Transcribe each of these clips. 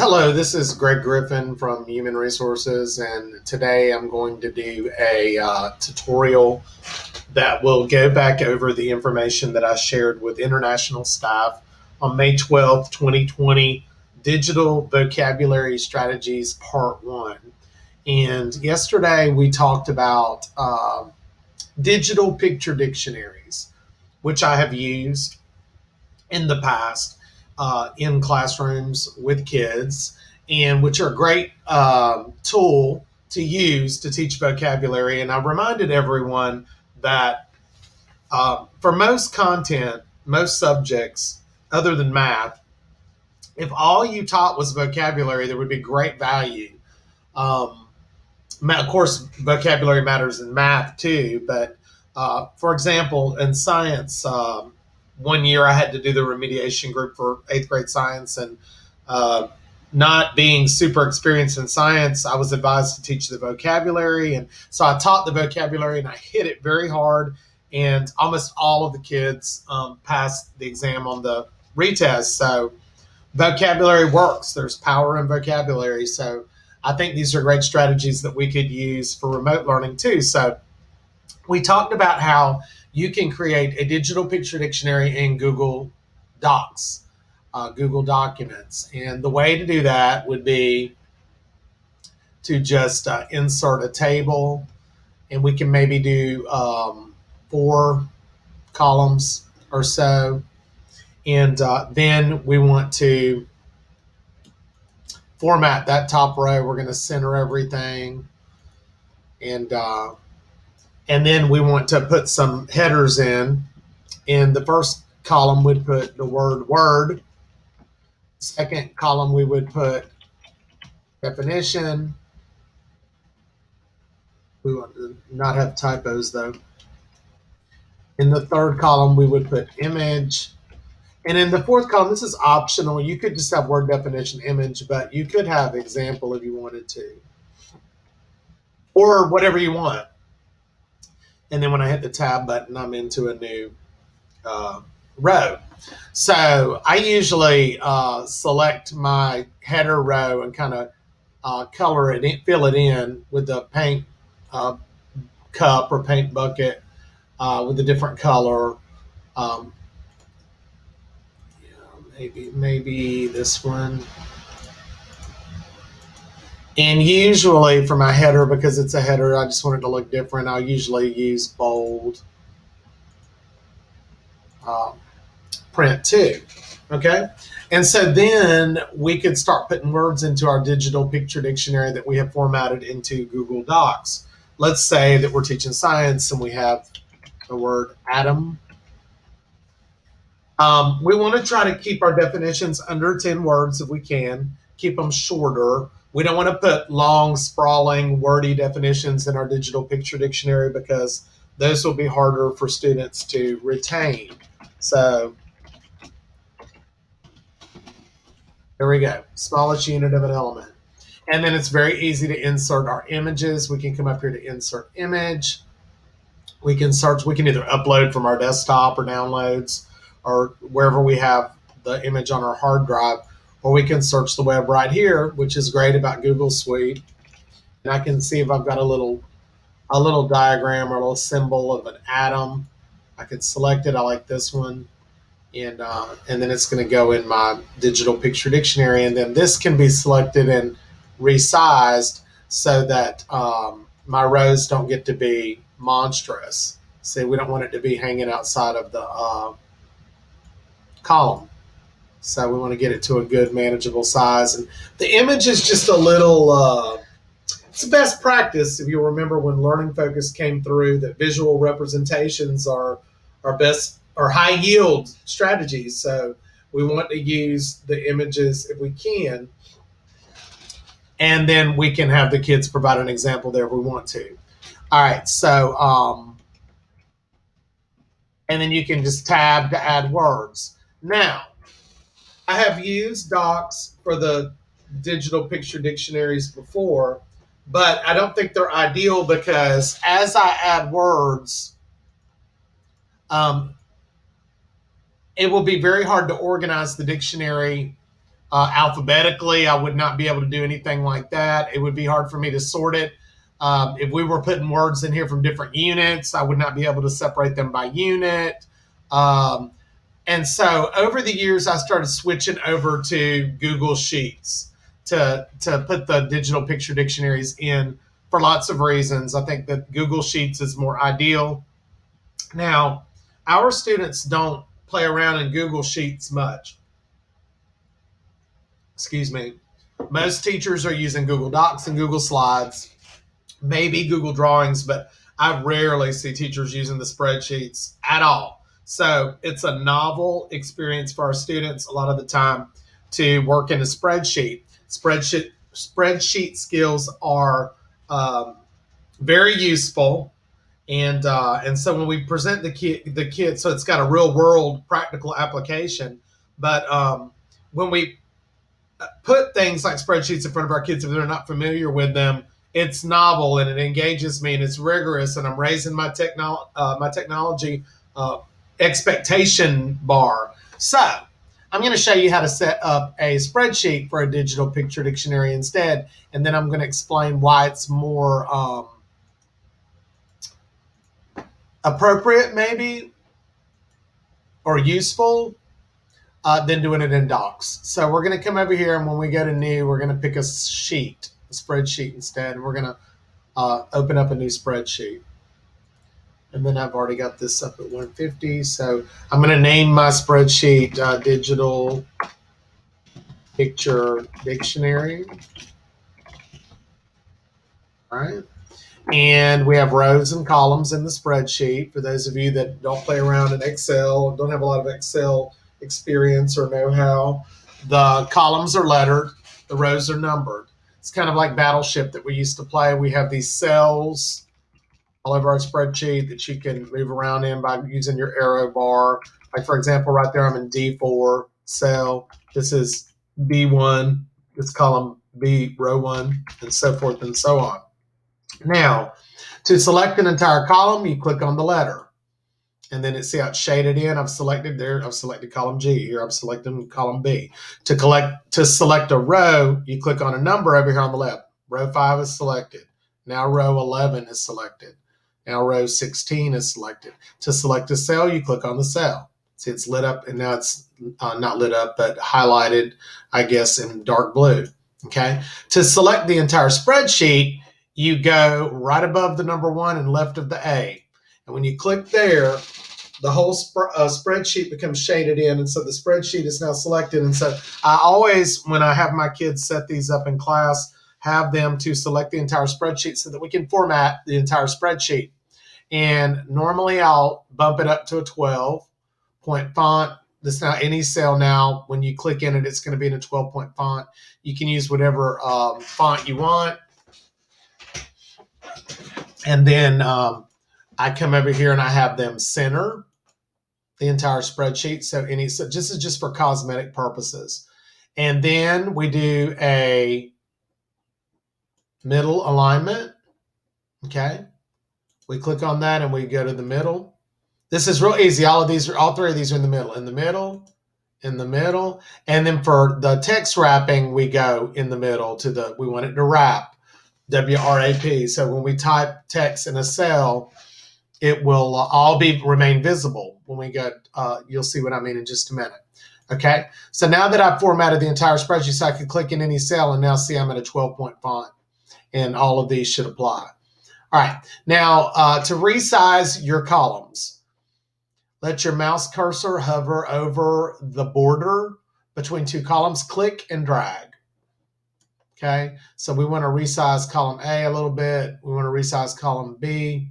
Hello, this is Greg Griffin from Human Resources, and today I'm going to do a tutorial that will go back over the information that I shared with international staff on May 12th, 2020, Digital Vocabulary Strategies Part 1. And yesterday we talked about digital picture dictionaries, which I have used in the past in classrooms with kids, and which are a great tool to use to teach vocabulary. And I reminded everyone that for most content, most subjects, other than math, if all you taught was vocabulary, there would be great value. Um, of course, vocabulary matters in math too, but for example, in science, one year I had to do the remediation group for eighth grade science, and uh, not being super experienced in science, I was advised to teach the vocabulary. And so I taught the vocabulary and I hit it very hard. And almost all of the kids passed the exam on the retest. So vocabulary works. There's power in vocabulary. So I think these are great strategies that we could use for remote learning too. So we talked about how you can create a digital picture dictionary in Google Docs, Google Documents. And the way to do that would be to just insert a table, and we can maybe do 4 columns or so. And then we want to format that top row. We're going to center everything, and then we want to put some headers in. In the first column, we'd put the word word. Second column, we would put definition. We want to not have typos though. In the third column, we would put image. And in the fourth column, this is optional. You could just have word definition image, but you could have example if you wanted to, or whatever you want. And then when I hit the tab button, I'm into a new row. So I usually select my header row and kind of color it, fill it in with the paint uh, cup or paint bucket with a different color. Um, maybe this one. And usually for my header, because it's a header, I just want it to look different. I'll usually use bold uh, print too. Okay. And so then we could start putting words into our digital picture dictionary that we have formatted into Google Docs. Let's say that we're teaching science and we have the word atom. We want to try to keep our definitions under 10 words if we can, keep them shorter. We don't want to put long, sprawling, wordy definitions in our digital picture dictionary because those will be harder for students to retain. So there we go, smallest unit of an element. And then it's very easy to insert our images. We can come up here to insert image. We can search, we can either upload from our desktop or downloads or wherever we have the image on our hard drive, or we can search the web right here, which is great about Google Suite. And I can see if I've got a little diagram or a little symbol of an atom. I can select it. I like this one. And then it's going to go in my digital picture dictionary. And then this can be selected and resized so that my rows don't get to be monstrous. See, we don't want it to be hanging outside of the column. So we want to get it to a good manageable size. And the image is just a little, it's best practice. If you remember when Learning Focus came through, that visual representations are best or high yield strategies. So we want to use the images if we can. And then we can have the kids provide an example there if we want to. All right. So, and then you can just tab to add words. Now, I have used docs for the digital picture dictionaries before, but I don't think they're ideal because as I add words, it will be very hard to organize the dictionary alphabetically. I would not be able to do anything like that. It would be hard for me to sort it. If we were putting words in here from different units, I would not be able to separate them by unit. Um, and so over the years, I started switching over to Google Sheets to put the digital picture dictionaries in for lots of reasons. I think that Google Sheets is more ideal. Now, our students don't play around in Google Sheets much. Excuse me. Most teachers are using Google Docs and Google Slides, maybe Google Drawings, but I rarely see teachers using the spreadsheets at all. So it's a novel experience for our students a lot of the time to work in a spreadsheet. Spreadsheet skills are very useful, and so when we present the kid, so it's got a real world practical application. But when we put things like spreadsheets in front of our kids, if they're not familiar with them, it's novel and it engages me and it's rigorous, and I'm raising my technology uh, expectation bar. So I'm going to show you how to set up a spreadsheet for a digital picture dictionary instead, and then I'm going to explain why it's more appropriate, maybe, or useful than doing it in docs. So we're going to come over here, and when we go to new, we're going to pick a spreadsheet instead, and we're going to open up a new spreadsheet. And then I've already got this up at 150. So I'm going to name my spreadsheet Digital Picture Dictionary. All right. And we have rows and columns in the spreadsheet. For those of you that don't play around in Excel, don't have a lot of Excel experience or know-how, the columns are lettered, the rows are numbered. It's kind of like Battleship that we used to play. We have these cells all over our spreadsheet that you can move around in by using your arrow bar. Like, for example, right there, I'm in D4 cell. This is B1. It's column B, row 1, and so forth and so on. Now, to select an entire column, you click on the letter. And then see how it's shaded in. I've selected there. I've selected column G. Here I'm selecting column B. To select a row, you click on a number over here on the left. Row 5 is selected. Now row 11 is selected. Now row 16 is selected. To select a cell, you click on the cell. See, it's lit up, and now it's not lit up, but highlighted, I guess, in dark blue. Okay. To select the entire spreadsheet, you go right above the number 1 and left of the A. And when you click there, the whole spreadsheet becomes shaded in, and so the spreadsheet is now selected. And so I always, when I have my kids set these up in class, have them to select the entire spreadsheet so that we can format the entire spreadsheet. And normally I'll bump it up to a 12-point font. That's now any cell now. When you click in it, it's going to be in a 12-point font. You can use whatever font you want. And then I come over here and I have them center the entire spreadsheet. So this is just for cosmetic purposes. And then we do a middle alignment. Okay. We click on that and we go to the middle. This is real easy. All 3 of these are in the middle, in the middle, in the middle. And then for the text wrapping, we go in the middle we want it to wrap, WRAP. So when we type text in a cell, it will all remain visible when we go. You'll see what I mean in just a minute. Okay, so now that I've formatted the entire spreadsheet, so I can click in any cell and now see I'm at a 12-point font, and all of these should apply. All right, now to resize your columns, let your mouse cursor hover over the border between 2 columns, click and drag. Okay, so we want to resize column A a little bit. We want to resize column B.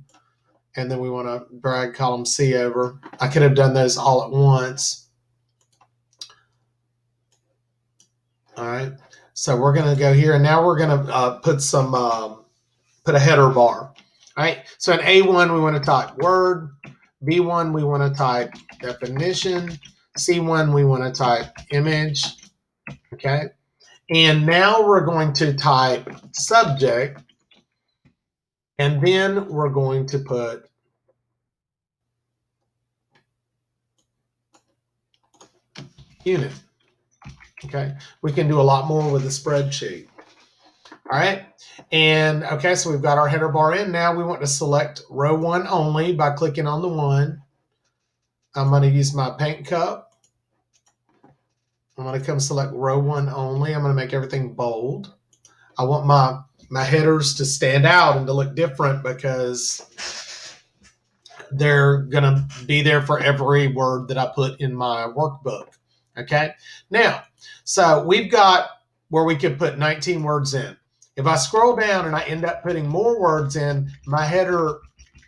And then we want to drag column C over. I could have done those all at once. All right. So we're going to go here, and now we're going to put a header bar. All right. So in A1, we want to type word. B1, we want to type definition. C1, we want to type image. Okay. And now we're going to type subject, and then we're going to put unit. Okay, we can do a lot more with a spreadsheet. All right, and okay, so we've got our header bar in. Now we want to select row 1 only by clicking on the 1. I'm going to use my paint cup. I'm going to come select row 1 only. I'm going to make everything bold. I want my headers to stand out and to look different because they're going to be there for every word that I put in my workbook. Okay. Now, so we've got where we could put 19 words in. If I scroll down and I end up putting more words in, my header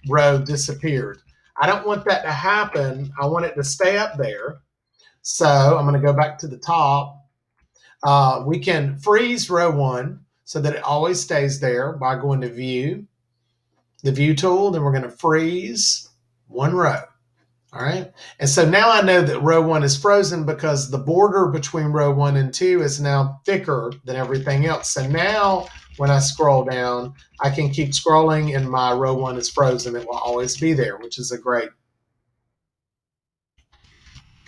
row disappeared. I don't want that to happen. I want it to stay up there. So I'm going to go back to the top. We can freeze row 1 so that it always stays there by going to view, the view tool. Then we're going to freeze 1 row. All right. And so now I know that row 1 is frozen because the border between row 1 and 2 is now thicker than everything else. So now when I scroll down, I can keep scrolling and my row 1 is frozen. It will always be there, which is a great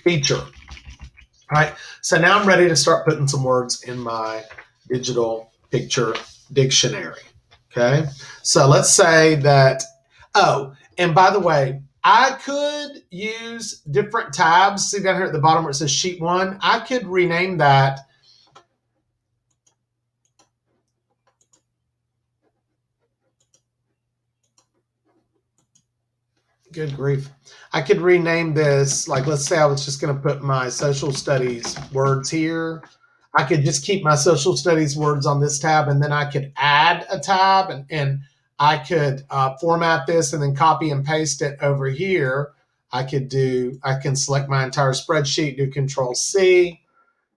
feature. All right. So now I'm ready to start putting some words in my digital picture dictionary. Okay. So let's say that, oh, and by the way, I could use different tabs. See down here at the bottom where it says sheet 1. I could rename that. Good grief. I could rename this, like, let's say I was just going to put my social studies words here. I could just keep my social studies words on this tab, and then I could add a tab, and I could format this and then copy and paste it over here. I can select my entire spreadsheet, do Control C,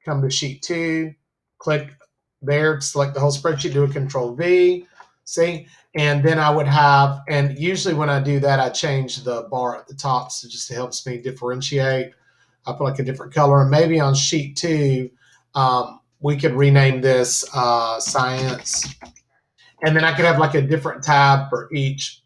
come to sheet 2, click there, select the whole spreadsheet, do a Control V, see? And then I would have, and usually when I do that, I change the bar at the top, so just it helps me differentiate. I put like a different color, and maybe on sheet 2, we could rename this science, and then I could have like a different tab for each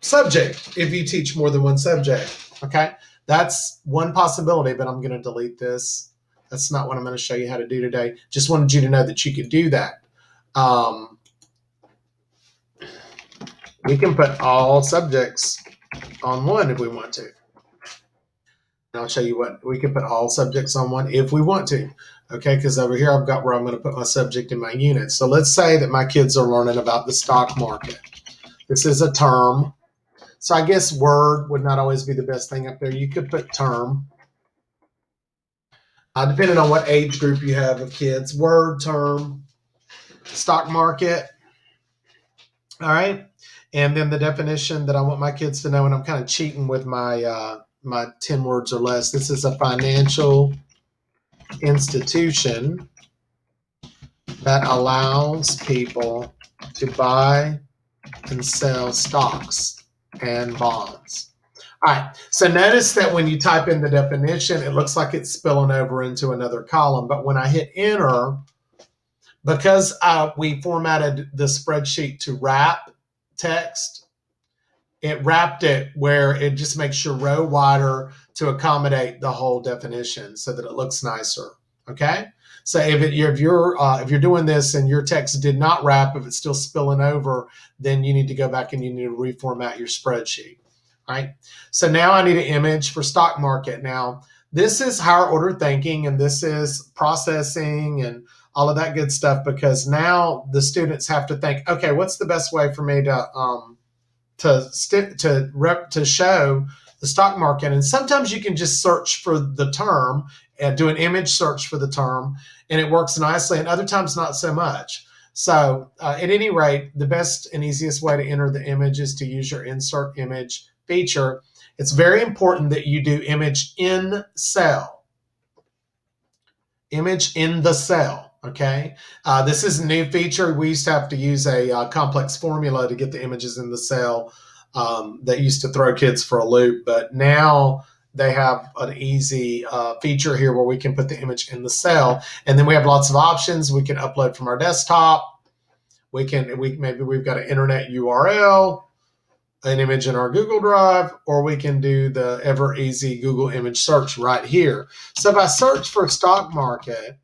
subject if you teach more than one subject. Okay, that's one possibility, but I'm going to delete this. That's not what I'm going to show you how to do today. Just wanted you to know that you could do that. We can put all subjects on 1 if we want to. And I'll show you what we can put all subjects on 1 if we want to. Okay, because over here I've got where I'm going to put my subject in my unit. So let's say that my kids are learning about the stock market. This is a term. So I guess word would not always be the best thing up there. You could put term. Depending on what age group you have of kids. Word, term, stock market. All right. And then the definition that I want my kids to know, and I'm kind of cheating with my 10 words or less. This is a financial institution that allows people to buy and sell stocks and bonds. All right, so notice that when you type in the definition, it looks like it's spilling over into another column. But when I hit enter, because we formatted the spreadsheet to wrap text, it wrapped it where it just makes your row wider to accommodate the whole definition so that it looks nicer. Okay, so if you're doing this and your text did not wrap, if it's still spilling over, then you need to go back and you need to reformat your spreadsheet. All right, so now I need an image for stock market. Now this is higher order thinking, and this is processing and all of that good stuff, because now the students have to think, okay, what's the best way for me to show the stock market? And sometimes you can just search for the term and do an image search for the term, and it works nicely, and other times not so much. So at any rate, the best and easiest way to enter the image is to use your insert image feature. It's very important that you do image in cell, image in the cell. Okay, this is a new feature. We used to have to use a complex formula to get the images in the cell. That used to throw kids for a loop, but now they have an easy feature here where we can put the image in the cell, and then we have lots of options. We can upload from our desktop. Maybe we've got an internet URL, an image in our Google Drive, or we can do the ever easy Google image search right here. So if I search for stock market,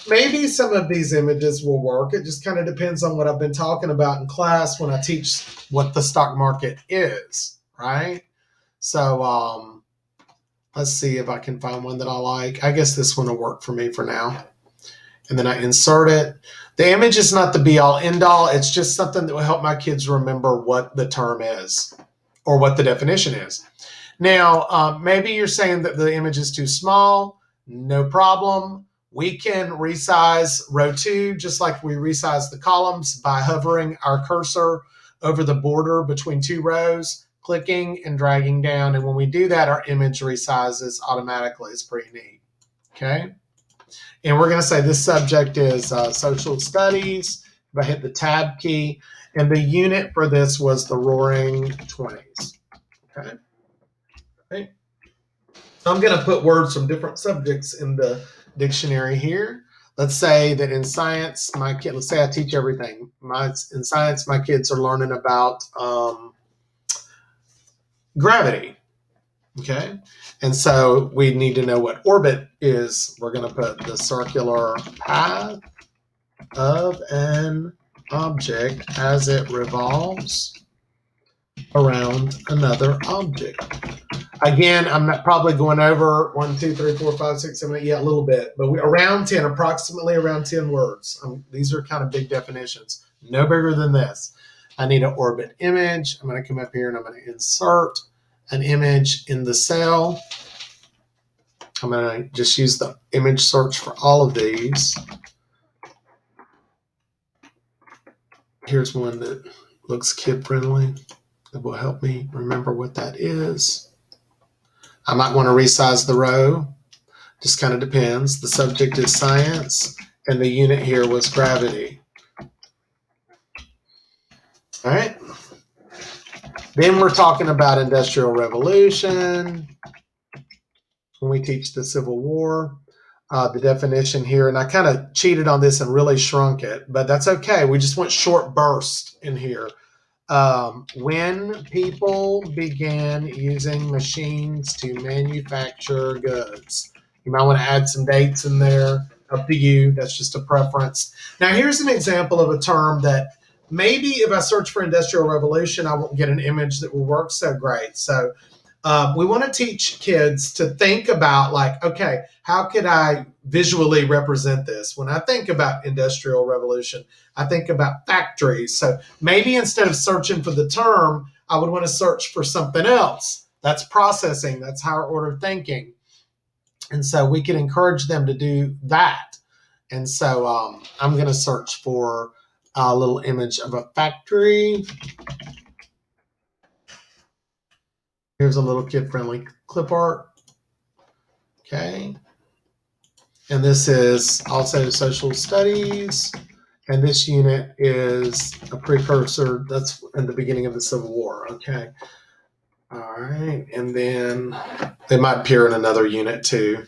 maybe some of these images will work. It just kind of depends on what I've been talking about in class when I teach what the stock market is, right? So let's see if I can find one that I like. I guess this one will work for me for now. And then I insert it. The image is not the be all end all. It's just something that will help my kids remember what the term is or what the definition is. Now, maybe you're saying that the image is too small. No problem. We can resize row 2 just like we resize the columns by hovering our cursor over the border between 2 rows, clicking and dragging down. And when we do that, our image resizes automatically. It's pretty neat. Okay. And we're going to say this subject is social studies. If I hit the tab key, and the unit for this was the Roaring 20s. Okay. Right. So I'm going to put words from different subjects in the dictionary here. Let's say that in science, let's say I teach everything. In science, my kids are learning about gravity. Okay. And so we need to know what orbit is. We're going to put the circular path of an object as it revolves around another object. Again, I'm not probably going over 1, 2, 3, 4, 5, 6, 7, 8, yeah, a little bit, but around 10, approximately around 10 words. These are kind of big definitions, no bigger than this. I need an orbit image. I'm going to come up here and I'm going to insert an image in the cell. I'm going to just use the image search for all of these. Here's one that looks kid-friendly. That will help me remember what that is. I might want to resize the row. Just kind of depends. The subject is science, and the unit here was gravity. All right. Then we're talking about Industrial Revolution. When we teach the Civil War, the definition here, and I kind of cheated on this and really shrunk it, but that's okay. We just want short bursts in here. When people began using machines to manufacture goods. You might want to add some dates in there. Up to you. That's just a preference. Now, here's an example of a term that maybe if I search for Industrial Revolution, I won't get an image that will work so great. So we want to teach kids to think about like, okay, how could I visually represent this? When I think about Industrial Revolution, I think about factories. So maybe instead of searching for the term, I would want to search for something else. That's processing. That's higher order thinking. And so we can encourage them to do that. And so I'm going to search for a little image of a factory. Here's a little kid-friendly clip art. Okay. And this is also social studies. And this unit is a precursor. That's in the beginning of the Civil War. Okay. All right. And then they might appear in another unit too.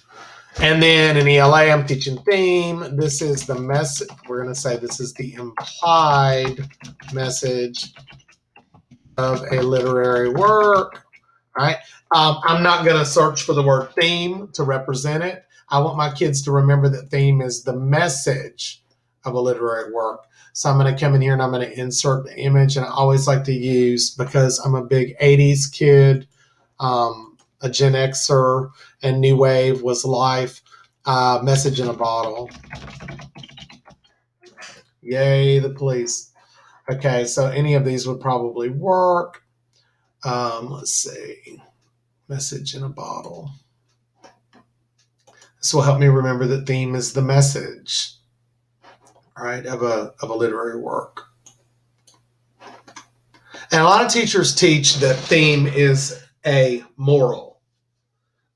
And then in ELA, I'm teaching theme. This is the message. We're going to say this is the implied message of a literary work. Right? I'm not going to search for the word theme to represent it. I want my kids to remember that theme is the message of a literary work. So I'm going to come in here and I'm going to insert the image. And I always like to use, because I'm a big 80s kid, a Gen Xer, and New Wave was life, message in a bottle. Yay, the police. Okay, so any of these would probably work. Let's see. Message in a bottle. This will help me remember that theme is the message, right, of a literary work. And a lot of teachers teach that theme is a moral.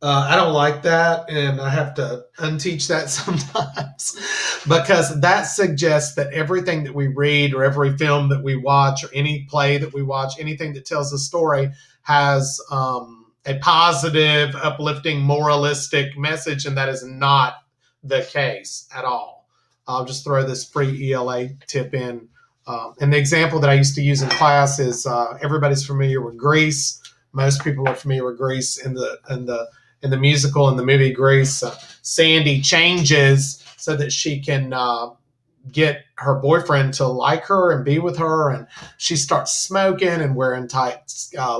I don't like that, and I have to unteach that sometimes because that suggests that everything that we read or every film that we watch or any play that we watch, anything that tells a story has a positive, uplifting, moralistic message, and that is not the case at all. I'll just throw this free ELA tip in. And the example that I used to use in class is everybody's familiar with Grease. Most people are familiar with Grease in the musical, in the movie Grease. Sandy changes so that she can get her boyfriend to like her and be with her, and she starts smoking and wearing tight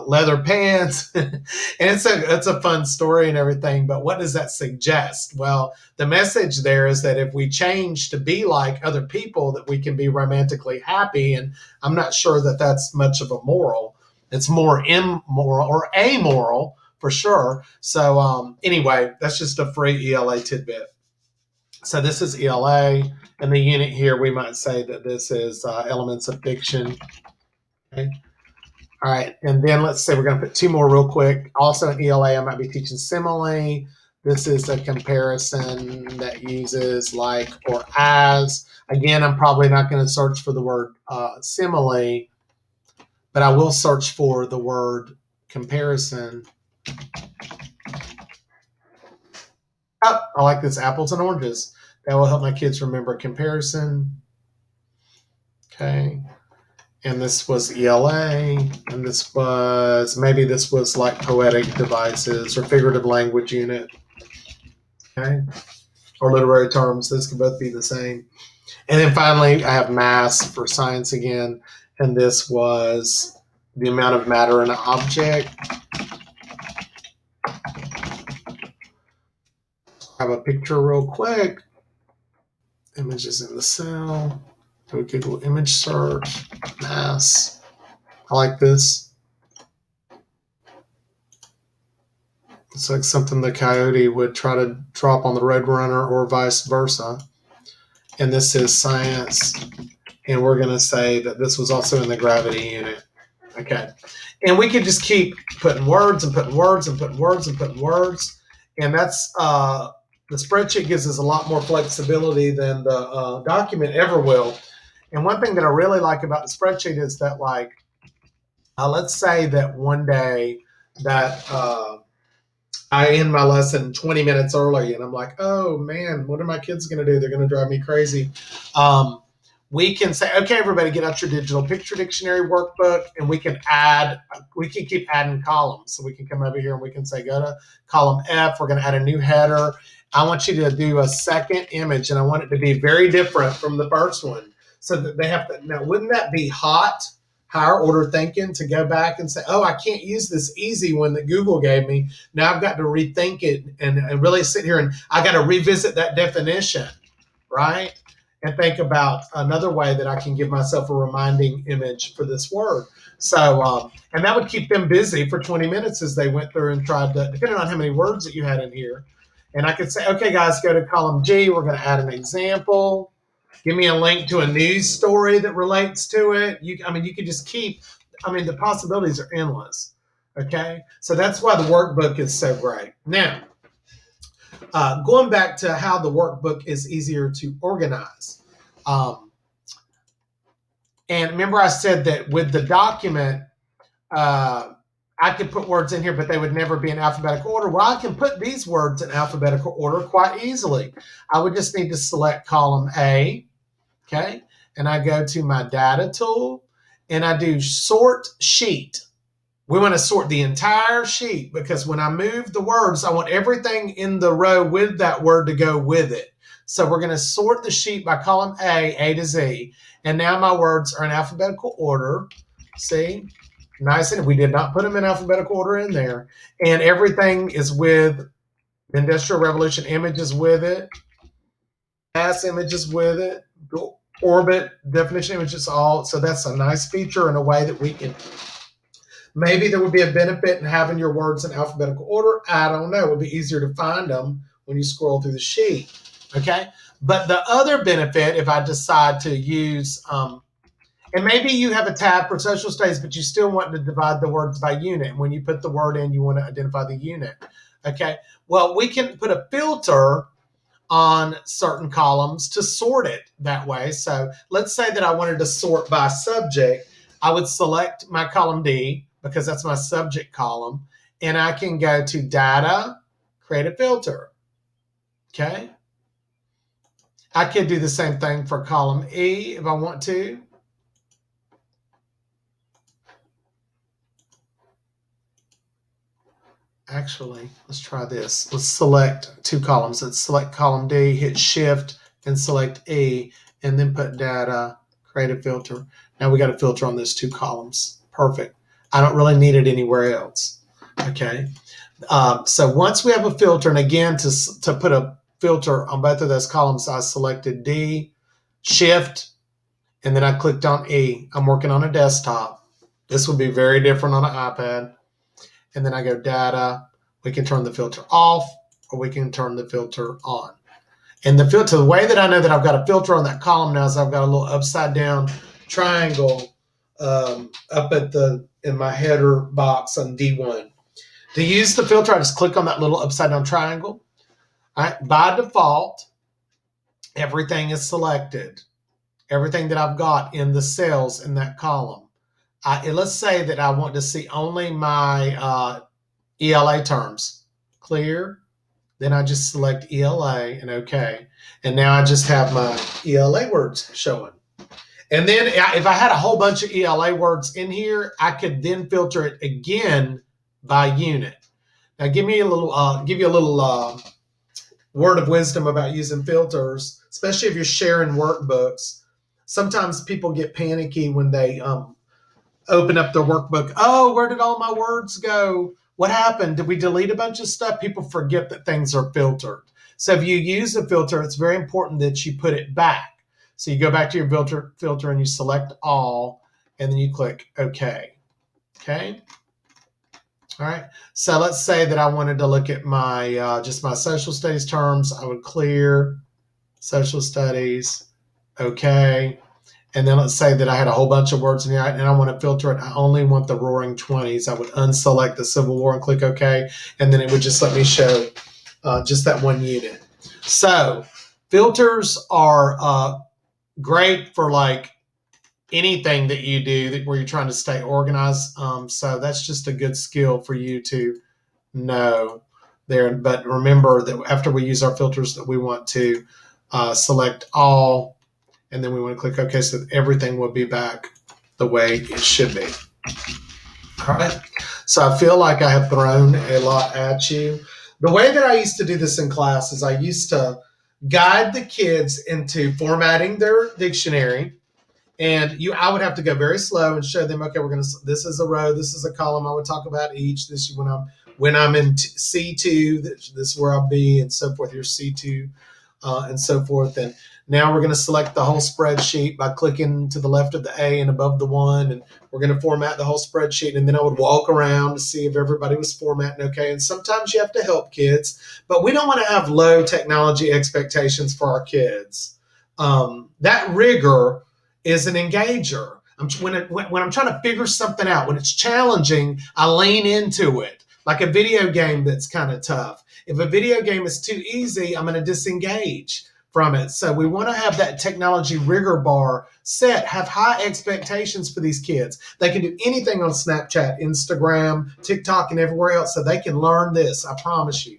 leather pants. And it's a fun story and everything, but what does that suggest? Well, the message there is that if we change to be like other people, that we can be romantically happy. And I'm not sure that that's much of a moral. It's more immoral or amoral for sure. So anyway, that's just a free ELA tidbit. So this is ELA, and the unit here, we might say that this is elements of fiction. Okay. All right, and then let's say we're going to put two more real quick. Also in ELA, I might be teaching simile. This is a comparison that uses like or as. Again, I'm probably not going to search for the word simile, but I will search for the word comparison. Oh, I like this, apples and oranges. That will help my kids remember comparison. Okay. And this was ELA, and this was, maybe this was like poetic devices or figurative language unit. Okay. Or literary terms. Those could both be the same. And then finally, I have mass for science again. And this was the amount of matter in an object. Have a picture real quick. Images in the cell. Do a Google image search. Mass. I like this. It's like something the coyote would try to drop on the roadrunner or vice versa. And this is science. And we're going to say that this was also in the gravity unit. Okay. And we could just keep putting words and putting words and putting words and putting words. And that's the spreadsheet gives us a lot more flexibility than the document ever will. And one thing that I really like about the spreadsheet is that, like, let's say that one day that I end my lesson 20 minutes early, and I'm like, oh man, what are my kids going to do? They're going to drive me crazy. We can say, okay, everybody, get out your digital picture dictionary workbook, and we can keep adding columns. So we can come over here and we can say, go to column F. We're going to add a new header. I want you to do a second image, and I want it to be very different from the first one. So that they have to, now, wouldn't that be hot? Higher order thinking to go back and say, oh, I can't use this easy one that Google gave me. Now I've got to rethink it and really sit here, and I got to revisit that definition, right? And think about another way that I can give myself a reminding image for this word. So, and that would keep them busy for 20 minutes as they went through and tried to, depending on how many words that you had in here. And I could say, okay, guys, go to column G. We're going to add an example. Give me a link to a news story that relates to it. You could just keep, the possibilities are endless. Okay. So that's why the workbook is so great. Now, going back to how the workbook is easier to organize. And remember I said that with the document, I could put words in here, but they would never be in alphabetical order. Well, I can put these words in alphabetical order quite easily. I would just need to select column A. Okay, and I go to my data tool and I do sort sheet. We want to sort the entire sheet because when I move the words, I want everything in the row with that word to go with it. So we're going to sort the sheet by column A to Z. And now my words are in alphabetical order. See? Nice. And we did not put them in alphabetical order in there. And everything is with the Industrial Revolution images with it. Mass images with it. Orbit definition images all. So that's a nice feature in a way that we can, maybe there would be a benefit in having your words in alphabetical order. I don't know. It would be easier to find them when you scroll through the sheet. Okay. But the other benefit, if I decide to use, and maybe you have a tab for social studies, but you still want to divide the words by unit. When you put the word in, you want to identify the unit. Okay. Well, we can put a filter on certain columns to sort it that way. So let's say that I wanted to sort by subject. I would select my column D because that's my subject column, and I can go to data, create a filter. Okay. I could do the same thing for column E if I want to. Actually, let's try this. Let's select two columns. Let's select column D, hit Shift, and select E, and then put data, create a filter. Now we got a filter on those 2 columns. Perfect. I don't really need it anywhere else. Okay. So once we have a filter, and again, to put a filter on both of those columns, I selected D, Shift, and then I clicked on E. I'm working on a desktop. This would be very different on an iPad. And then I go data. We can turn the filter off, or we can turn the filter on. And the filter, the way that I know that I've got a filter on that column now is I've got a little upside down triangle up in my header box on D1. To use the filter, I just click on that little upside down triangle. All right. By default, everything is selected. Everything that I've got in the cells in that column. Let's say that I want to see only my ELA terms. Clear. Then I just select ELA and OK. And now I just have my ELA words showing. And then if I had a whole bunch of ELA words in here, I could then filter it again by unit. Now, give you a little word of wisdom about using filters, especially if you're sharing workbooks. Sometimes people get panicky when they open up their workbook. Oh, where did all my words go? What happened? Did we delete a bunch of stuff? People forget that things are filtered. So if you use a filter, it's very important that you put it back. So you go back to your filter and you select all, and then you click OK. Okay. All right. So let's say that I wanted to look at my just my social studies terms. I would clear social studies. Okay. And then let's say that I had a whole bunch of words in here and I want to filter it. I only want the Roaring Twenties. I would unselect the Civil War and click OK. And then it would just let me show just that one unit. So filters are great for like anything that you do where you're trying to stay organized. So that's just a good skill for you to know there. But remember that after we use our filters that we want to select all, and then we want to click OK so that everything will be back the way it should be. All right. So I feel like I have thrown a lot at you. The way that I used to do this in class is I used to guide the kids into formatting their dictionary. And I would have to go very slow and show them, okay, this is a row, this is a column. I would talk about each. This when I'm in C2, this is where I'll be, and so forth. Here's C2, and so forth. And now we're going to select the whole spreadsheet by clicking to the left of the A and above the 1, and we're going to format the whole spreadsheet. And then I would walk around to see if everybody was formatting okay. And sometimes you have to help kids, but we don't want to have low technology expectations for our kids. That rigor is an engager. When I'm trying to figure something out, when it's challenging, I lean into it. Like a video game that's kind of tough. If a video game is too easy, I'm going to disengage from it. So we want to have that technology rigor bar set, have high expectations for these kids. They can do anything on Snapchat, Instagram, TikTok, and everywhere else, so they can learn this, I promise you.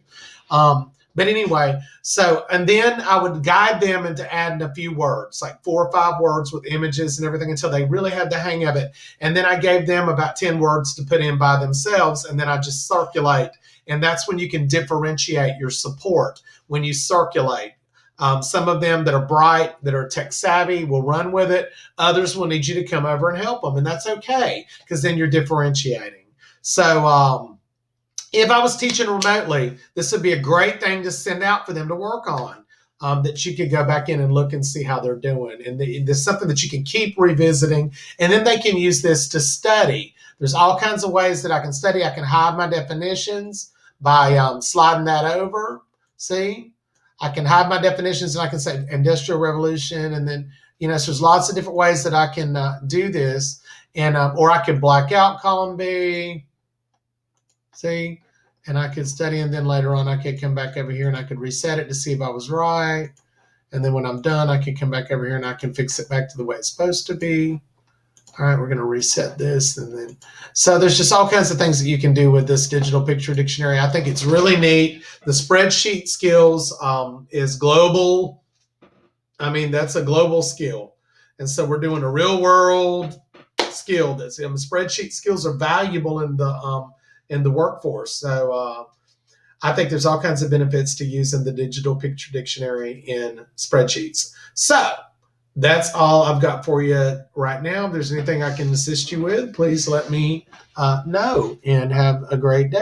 But anyway, and then I would guide them into adding a few words, like 4 or 5 words with images and everything until they really had the hang of it. And then I gave them about 10 words to put in by themselves, and then I just circulate. And that's when you can differentiate your support, when you circulate. Some of them that are bright, that are tech savvy, will run with it. Others will need you to come over and help them, and that's okay, because then you're differentiating. So if I was teaching remotely, this would be a great thing to send out for them to work on, that you could go back in and look and see how they're doing. And there's something that you can keep revisiting, and then they can use this to study. There's all kinds of ways that I can study. I can hide my definitions by sliding that over. See? I can hide my definitions, and I can say Industrial Revolution, and then, so there's lots of different ways that I can do this. And or I could black out column B. See, and I could study, and then later on I could come back over here and I could reset it to see if I was right. And then when I'm done, I can come back over here and I can fix it back to the way it's supposed to be. All right, we're going to reset this. And then, so there's just all kinds of things that you can do with this digital picture dictionary. I think it's really neat. The spreadsheet skills is global. I mean, that's a global skill. And so we're doing a real world skill. Spreadsheet skills are valuable in the workforce. So I think there's all kinds of benefits to using the digital picture dictionary in spreadsheets. So that's all I've got for you right now. If there's anything I can assist you with, please let me know, and have a great day.